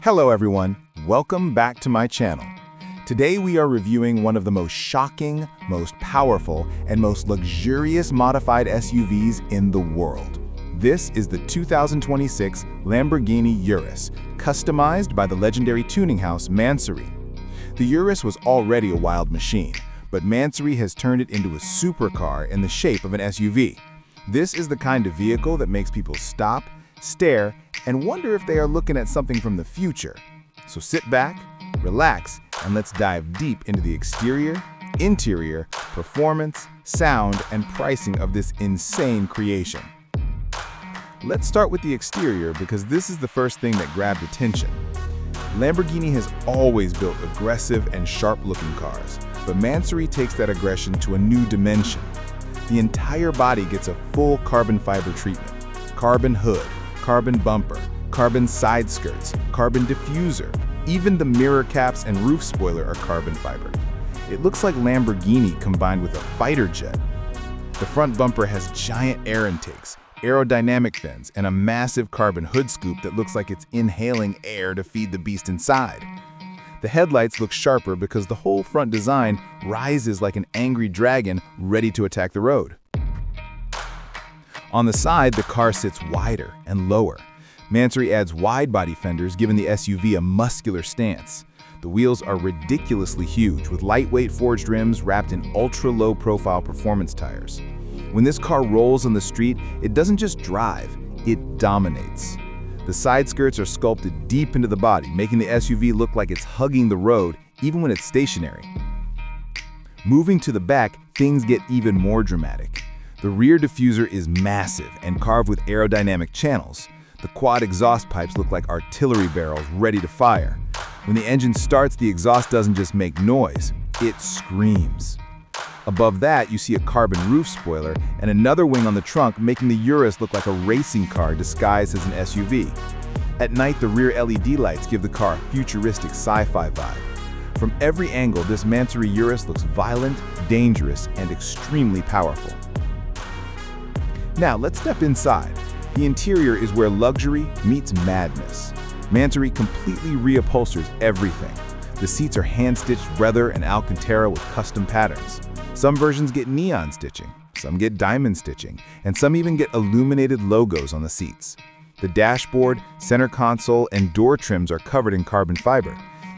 Hello everyone, welcome back to my channel. Today we are reviewing one of the most shocking, most powerful, and most luxurious modified SUVs in the world. This is the 2026 Lamborghini Urus, customized by the legendary tuning house Mansory. The Urus was already a wild machine, but Mansory has turned it into a supercar in the shape of an SUV. This is the kind of vehicle that makes people stop, stare, and wonder if they are looking at something from the future. So sit back, relax, and let's dive deep into the exterior, interior, performance, sound, and pricing of this insane creation. Let's start with the exterior because this is the first thing that grabbed attention. Lamborghini has always built aggressive and sharp-looking cars, but Mansory takes that aggression to a new dimension. The entire body gets a full carbon fiber treatment. Carbon hood, carbon bumper, carbon side skirts, carbon diffuser. Even the mirror caps and roof spoiler are carbon fiber. It looks like Lamborghini combined with a fighter jet. The front bumper has giant air intakes, aerodynamic fins, and a massive carbon hood scoop that looks like it's inhaling air to feed the beast inside. The headlights look sharper because the whole front design rises like an angry dragon ready to attack the road. On the side, the car sits wider and lower. Mansory adds wide-body fenders, giving the SUV a muscular stance. The wheels are ridiculously huge, with lightweight forged rims wrapped in ultra-low profile performance tires. When this car rolls on the street, it doesn't just drive, it dominates. The side skirts are sculpted deep into the body, making the SUV look like it's hugging the road, even when it's stationary. Moving to the back, things get even more dramatic. The rear diffuser is massive and carved with aerodynamic channels. The quad exhaust pipes look like artillery barrels ready to fire. When the engine starts, the exhaust doesn't just make noise, it screams. Above that, you see a carbon roof spoiler and another wing on the trunk, making the Urus look like a racing car disguised as an SUV. At night, the rear LED lights give the car a futuristic sci-fi vibe. From every angle, this Mansory Urus looks violent, dangerous, and extremely powerful. Now, let's step inside. The interior is where luxury meets madness. Mansory completely reupholsters everything. The seats are hand-stitched leather and Alcantara with custom patterns. Some versions get neon stitching, some get diamond stitching, and some even get illuminated logos on the seats. The dashboard, center console, and door trims are covered in carbon fiber.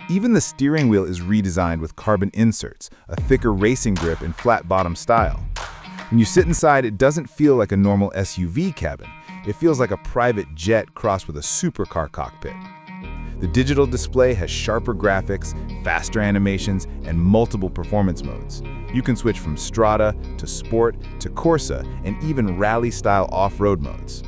Even the steering wheel is redesigned with carbon inserts, a thicker racing grip in flat-bottom style. When you sit inside, it doesn't feel like a normal SUV cabin. It feels like a private jet crossed with a supercar cockpit. The digital display has sharper graphics, faster animations, and multiple performance modes. You can switch from Strada to Sport to Corsa and even rally-style off-road modes.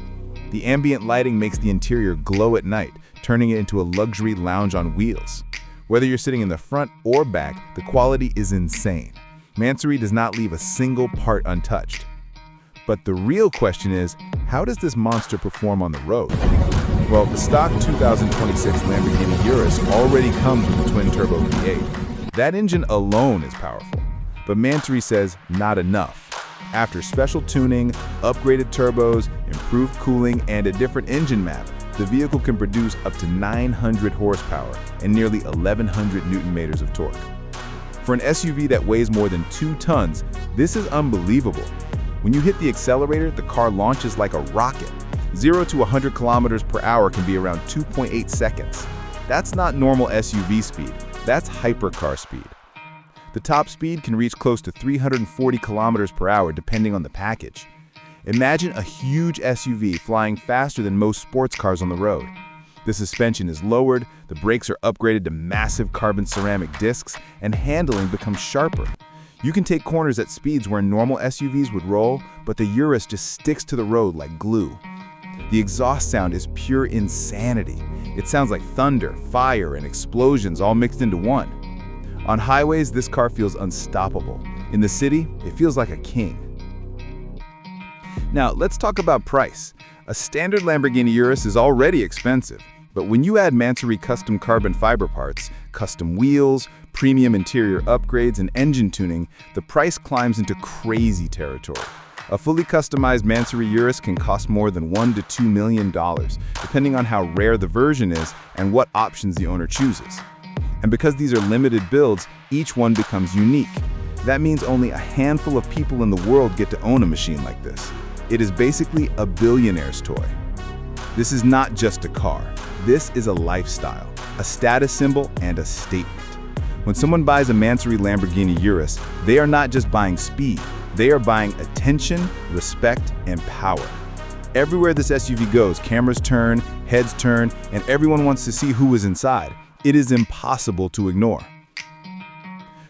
The ambient lighting makes the interior glow at night, turning it into a luxury lounge on wheels. Whether you're sitting in the front or back, the quality is insane. Mansory does not leave a single part untouched. But the real question is, how does this monster perform on the road? Well, the stock 2026 Lamborghini Urus already comes with a twin-turbo V8. That engine alone is powerful. But Mansory says not enough. After special tuning, upgraded turbos, improved cooling, and a different engine map, the vehicle can produce up to 900 horsepower and nearly 1,100 Newton-meters of torque. For an SUV that weighs more than 2 tons, this is unbelievable. When you hit the accelerator, the car launches like a rocket. 0 to 100 kilometers per hour can be around 2.8 seconds. That's not normal SUV speed, that's hypercar speed. The top speed can reach close to 340 kilometers per hour depending on the package. Imagine a huge SUV flying faster than most sports cars on the road. The suspension is lowered, the brakes are upgraded to massive carbon ceramic discs, and handling becomes sharper. You can take corners at speeds where normal SUVs would roll, but the Urus just sticks to the road like glue. The exhaust sound is pure insanity. It sounds like thunder, fire, and explosions all mixed into one. On highways, this car feels unstoppable. In the city, it feels like a king. Now, let's talk about price. A standard Lamborghini Urus is already expensive, but when you add Mansory custom carbon fiber parts, custom wheels, premium interior upgrades, and engine tuning, the price climbs into crazy territory. A fully customized Mansory Urus can cost more than $1 to $2 million, depending on how rare the version is and what options the owner chooses. And because these are limited builds, each one becomes unique. That means only a handful of people in the world get to own a machine like this. It is basically a billionaire's toy. This is not just a car. This is a lifestyle, a status symbol, and a statement. When someone buys a Mansory Lamborghini Urus, they are not just buying speed. They are buying attention, respect, and power. Everywhere this SUV goes, cameras turn, heads turn, and everyone wants to see who is inside. It is impossible to ignore.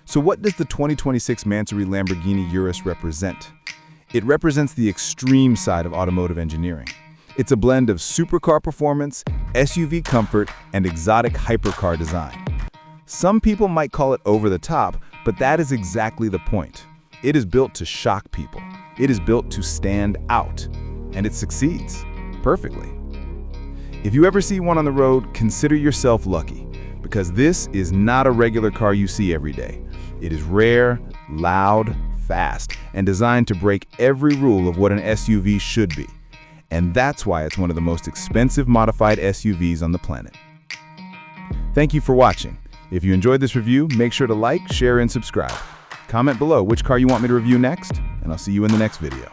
So what does the 2026 Mansory Lamborghini Urus represent? It represents the extreme side of automotive engineering. It's a blend of supercar performance, SUV comfort, and exotic hypercar design. Some people might call it over the top, but that is exactly the point. It is built to shock people. It is built to stand out, and it succeeds perfectly. If you ever see one on the road, consider yourself lucky, because this is not a regular car you see every day. It is rare, loud, fast, and designed to break every rule of what an SUV should be. And that's why it's one of the most expensive modified SUVs on the planet. Thank you for watching. If you enjoyed this review, make sure to like, share, and subscribe. Comment below which car you want me to review next, and I'll see you in the next video.